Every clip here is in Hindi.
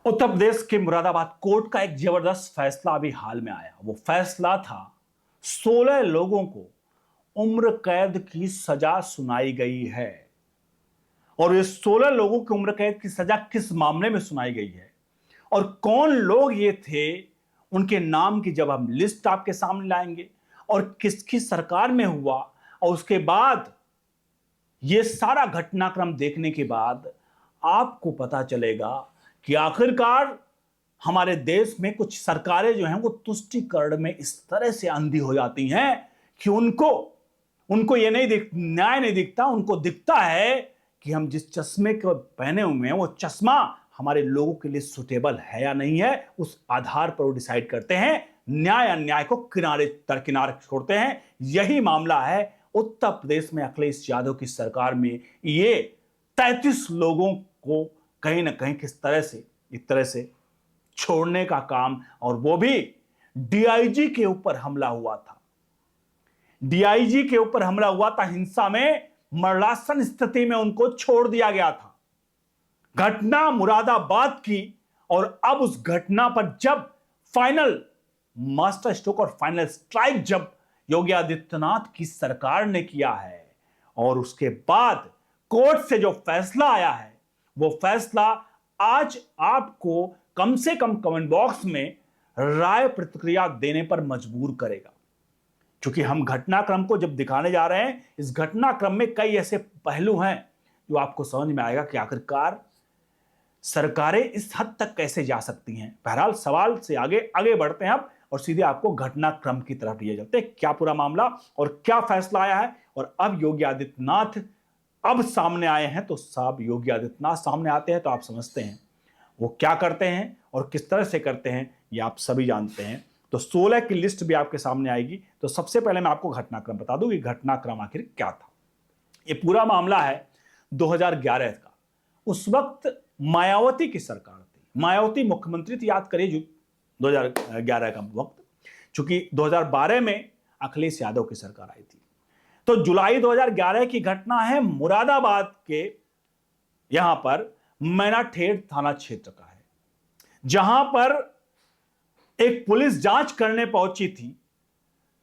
उत्तर प्रदेश के मुरादाबाद कोर्ट का एक जबरदस्त फैसला अभी हाल में आया। वो फैसला था 16 लोगों को उम्र कैद की सजा सुनाई गई है। और ये 16 लोगों की उम्र कैद की सजा किस मामले में सुनाई गई है और कौन लोग ये थे, उनके नाम की जब हम लिस्ट आपके सामने लाएंगे और किसकी सरकार में हुआ, और उसके बाद ये सारा घटनाक्रम देखने के बाद आपको पता चलेगा कि आखिरकार हमारे देश में कुछ सरकारें जो हैं वो तुष्टीकरण में इस तरह से अंधी हो जाती हैं कि उनको उनको ये नहीं न्याय नहीं दिखता। उनको दिखता है कि हम जिस चश्मे को पहने हुए हैं वो चश्मा हमारे लोगों के लिए सुटेबल है या नहीं है, उस आधार पर वो डिसाइड करते हैं, न्याय अन्याय को किनारे दरकिनार छोड़ते हैं। यही मामला है उत्तर प्रदेश में अखिलेश यादव की सरकार में। ये 33 लोगों को कहीं ना कहीं किस तरह से इस तरह से छोड़ने का काम, और वो भी डीआईजी के ऊपर हमला हुआ था। डीआईजी के ऊपर हमला हुआ था, हिंसा में मरणासन स्थिति में उनको छोड़ दिया गया था। घटना मुरादाबाद की, और अब उस घटना पर जब फाइनल मास्टर स्ट्रोक और फाइनल स्ट्राइक जब योगी आदित्यनाथ की सरकार ने किया है और उसके बाद कोर्ट से जो फैसला आया है, वो फैसला आज आपको कम से कम कमेंट बॉक्स में राय प्रतिक्रिया देने पर मजबूर करेगा। क्योंकि हम घटनाक्रम को जब दिखाने जा रहे हैं, इस घटनाक्रम में कई ऐसे पहलू हैं जो आपको समझ में आएगा कि आखिरकार सरकारें इस हद तक कैसे जा सकती हैं। बहरहाल सवाल से आगे आगे बढ़ते हैं अब और सीधे आपको घटनाक्रम की तरफ लिए जाते हैं। क्या पूरा मामला और क्या फैसला आया है, और अब योगी आदित्यनाथ अब सामने आए हैं। तो साहब योगी आदित्यनाथ सामने आते हैं तो आप समझते हैं वो क्या करते हैं और किस तरह से करते हैं, ये आप सभी जानते हैं। तो 16 की लिस्ट भी आपके सामने आएगी। तो सबसे पहले मैं आपको घटनाक्रम बता दूं कि घटनाक्रम आखिर क्या था। ये पूरा मामला है 2011 का। उस वक्त मायावती की सरकार थी, मायावती मुख्यमंत्री थी। याद करिए जो 2011 का वक्त, चूंकि 2012 में अखिलेश यादव की सरकार आई थी। तो जुलाई 2011 की घटना है, मुरादाबाद के यहां पर मैनाठेड़ थाना क्षेत्र का है, जहां पर एक पुलिस जांच करने पहुंची थी।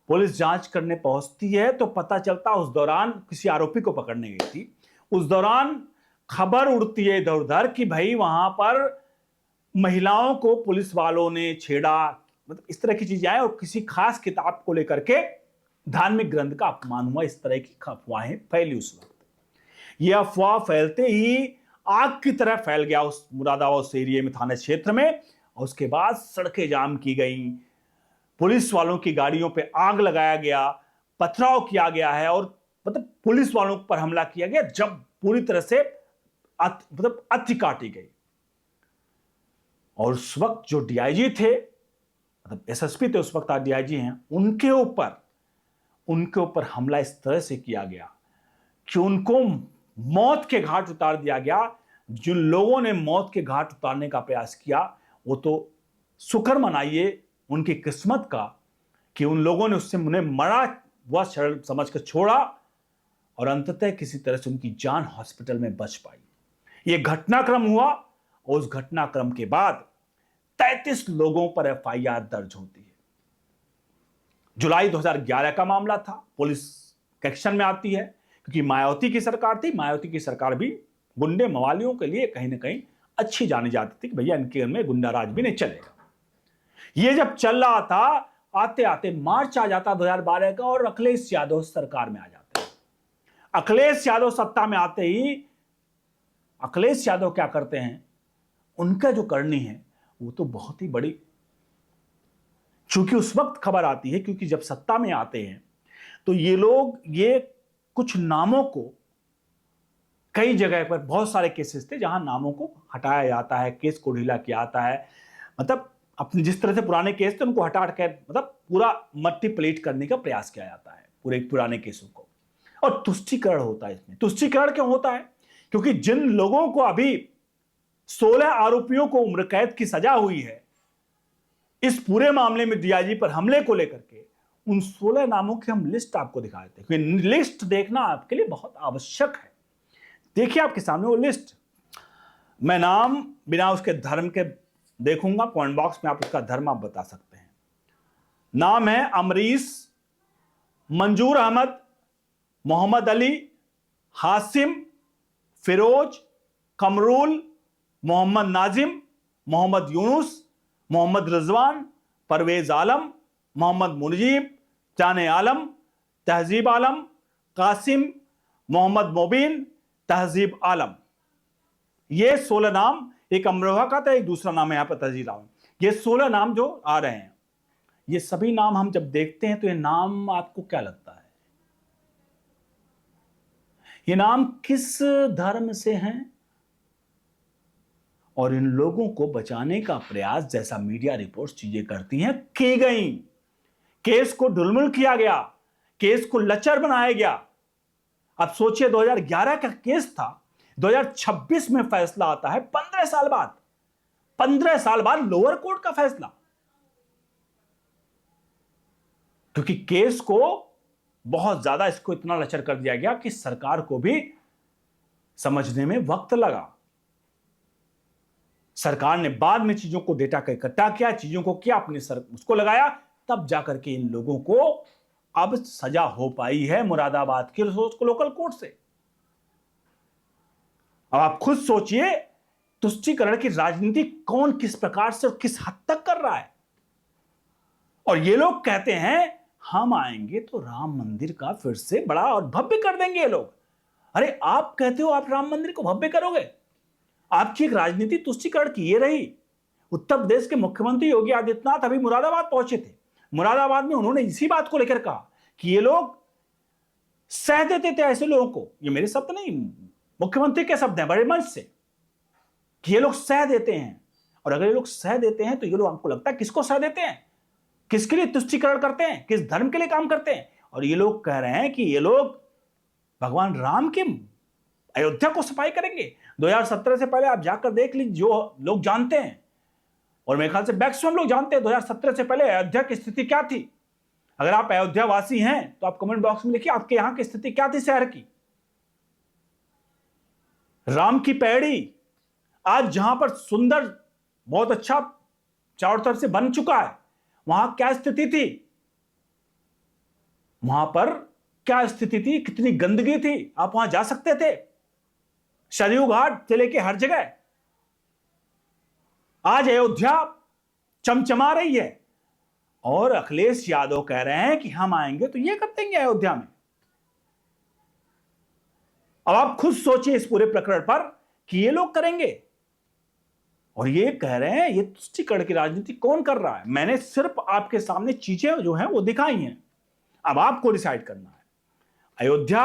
पुलिस जांच करने पहुंचती है तो पता चलता उस दौरान किसी आरोपी को पकड़ने गई थी। उस दौरान खबर उड़ती है इधर उधर कि भाई वहां पर महिलाओं को पुलिस वालों ने छेड़ा, मतलब इस तरह की चीजें आई, और किसी खास किताब को लेकर के धार्मिक ग्रंथ का अपमान हुआ। इस तरह की अफवाहें फैली उस वक्त। यह अफवाह फैलते ही आग की तरह फैल गया उस मुरादाबाद उस एरिया में, थाना क्षेत्र में। और उसके बाद सड़कें जाम की गई, पुलिस वालों की गाड़ियों पे आग लगाया गया, पथराव किया गया है, और मतलब पुलिस वालों पर हमला किया गया जब पूरी तरह से मतलब अति काटी गई। और उस वक्त जो डीआईजी थे, मतलब एसएसपी थे उस वक्त, आज डीआईजी हैं, उनके ऊपर हमला इस तरह से किया गया कि उनको मौत के घाट उतार दिया गया। जिन लोगों ने मौत के घाट उतारने का प्रयास किया वो तो शुक्र मनाइए उनकी किस्मत का कि उन लोगों ने उससे उन्हें मरा हुआ समझकर छोड़ा, और अंततः किसी तरह से उनकी जान हॉस्पिटल में बच पाई। यह घटनाक्रम हुआ, और उस घटनाक्रम के बाद 33 लोगों पर एफआईआर दर्ज होती है। जुलाई 2011 का मामला था, पुलिस एक्शन में आती है क्योंकि मायावती की सरकार थी। मायावती की सरकार भी गुंडे मवालियों के लिए कहीं ना कहीं अच्छी जानी जाती थी कि भैया इनके घर में गुंडा राज भी नहीं चलेगा। ये जब चल रहा था, आते आते मार्च आ जाता 2012 का, और अखिलेश यादव सरकार में आ जाते हैं। अखिलेश यादव सत्ता में आते ही अखिलेश यादव क्या करते हैं, उनका जो करनी है वो तो बहुत ही बड़ी, चूंकि उस वक्त खबर आती है क्योंकि जब सत्ता में आते हैं तो ये लोग ये कुछ नामों को, कई जगह पर बहुत सारे केसेस थे जहां नामों को हटाया जाता है, केस को ढीला किया जाता है। मतलब अपने जिस तरह से पुराने केस थे उनको हटा कर मतलब पूरा मट्टी प्लेट करने का प्रयास किया जाता है पूरे पुराने केसों को। और तुष्टीकरण होता है इसमें। तुष्टीकरण क्यों होता है? क्योंकि जिन लोगों को अभी 16 आरोपियों को उम्र कैद की सजा हुई है इस पूरे मामले में डीआईजी पर हमले को लेकर के, उन 16 नामों की हम लिस्ट आपको दिखा देते हैं क्योंकि लिस्ट देखना आपके लिए बहुत आवश्यक है। देखिए आपके सामने वो लिस्ट। मैं नाम बिना उसके धर्म के देखूंगा, कमेंट बॉक्स में आप उसका धर्म आप बता सकते हैं। नाम है अमरीश, मंजूर अहमद, मोहम्मद अली, हासिम, फिरोज, कमरूल, मोहम्मद नाजिम, मोहम्मद यूनुस, मोहम्मद रिजवान, परवेज आलम, मोहम्मद मुनजीब, जाने आलम, तहजीब आलम, कासिम, मोहम्मद मोबिन, तहजीब आलम। ये 16 नाम, एक अमरोहा का था, एक दूसरा नाम है यहां पर तहजीब आलम। ये 16 नाम जो आ रहे हैं, ये सभी नाम हम जब देखते हैं तो ये नाम आपको क्या लगता है? ये नाम किस धर्म से हैं? और इन लोगों को बचाने का प्रयास, जैसा मीडिया रिपोर्ट्स चीजें करती हैं, की गई। केस को ढुलमुल किया गया, केस को लचर बनाया गया। अब सोचिए 2011 का केस था, 2026 में फैसला आता है, 15 साल बाद, 15 साल बाद लोअर कोर्ट का फैसला। क्योंकि केस को बहुत ज्यादा, इसको इतना लचर कर दिया गया कि सरकार को भी समझने में वक्त लगा। सरकार ने बाद में चीजों को डेटा का इकट्ठा किया, चीजों को किया, अपने सर उसको लगाया, तब जाकर के इन लोगों को अब सजा हो पाई है मुरादाबाद के लोकल कोर्ट से। अब आप खुद सोचिए, तुष्टीकरण की राजनीति कौन किस प्रकार से और किस हद तक कर रहा है। और ये लोग कहते हैं हम आएंगे तो राम मंदिर का फिर से बड़ा और भव्य कर देंगे ये लोग। अरे आप कहते हो आप राम मंदिर को भव्य करोगे? आपकी एक राजनीति तुष्टीकरण की ये रही। उत्तर प्रदेश के मुख्यमंत्री योगी आदित्यनाथ अभी मुरादाबाद पहुंचे थे। मुरादाबाद में उन्होंने इसी बात को लेकर कहा कि ये लोग सह देते थे ऐसे लोगों को। ये मेरे शब्द नहीं, मुख्यमंत्री के शब्द हैं बड़े मंच से, कि ये लोग सह देते हैं। और अगर ये लोग सह देते हैं तो ये लोग, आपको लगता है किसको सह देते हैं? किसके लिए तुष्टीकरण करते हैं? किस धर्म के लिए काम करते हैं? और ये लोग कह रहे हैं कि ये लोग भगवान राम के अयोध्या को सफाई करेंगे। 2017 से पहले आप जाकर देख लीजिए, जो लोग जानते हैं, और मेरे ख्याल से मैक्सिमम लोग जानते हैं 2017 से पहले अयोध्या की स्थिति क्या थी। अगर आप अयोध्या वासी हैं तो आप कमेंट बॉक्स में लिखिए आपके यहां की स्थिति क्या थी शहर की। राम की पैड़ी आज जहां पर सुंदर, बहुत अच्छा चारों तरफ से बन चुका है, वहां क्या स्थिति थी? वहां पर क्या स्थिति थी? कितनी गंदगी थी? आप वहां जा सकते थे? सरयू घाट से लेके हर जगह। आज अयोध्या चमचमा रही है और अखिलेश यादव कह रहे हैं कि हम आएंगे तो ये कर देंगे अयोध्या में। अब आप खुद सोचिए इस पूरे प्रकरण पर कि ये लोग करेंगे, और ये कह रहे हैं ये तुष्टीकरण की राजनीति कौन कर रहा है? मैंने सिर्फ आपके सामने चीजें जो हैं वो दिखाई हैं, अब आपको डिसाइड करना है अयोध्या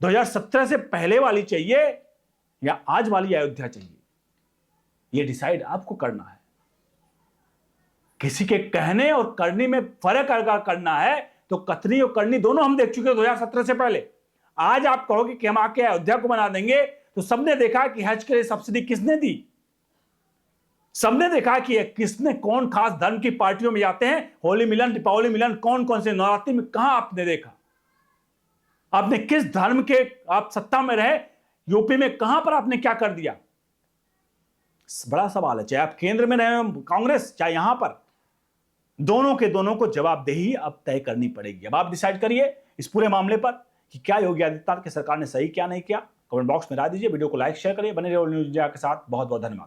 2017 से पहले वाली चाहिए या आज वाली अयोध्या चाहिए। ये डिसाइड आपको करना है। किसी के कहने और करने में फर्क अगर करना है तो कथनी और करनी दोनों हम देख चुके हैं 2017 से पहले। आज आप कहोगे कि हम आके अयोध्या को बना देंगे, तो सबने देखा कि हज के लिए सब्सिडी किसने दी, सबने देखा कि किसने, कौन खास धर्म की पार्टियों में जाते हैं, होली मिलन, दीपावली मिलन, कौन कौन से नवरात्रि में कहां आपने देखा? आपने किस धर्म के आप सत्ता में रहे, यूपी में कहां पर आपने क्या कर दिया? बड़ा सवाल है। चाहे आप केंद्र में रहे कांग्रेस, चाहे यहां पर, दोनों के दोनों को जवाबदेही अब तय करनी पड़ेगी। अब आप डिसाइड करिए इस पूरे मामले पर कि क्या योगी आदित्यनाथ की सरकार ने सही क्या नहीं किया। कमेंट बॉक्स में राय दीजिए, वीडियो को लाइक शेयर करिए, बने रहिए न्यूज़ इंडिया के साथ। बहुत बहुत धन्यवाद।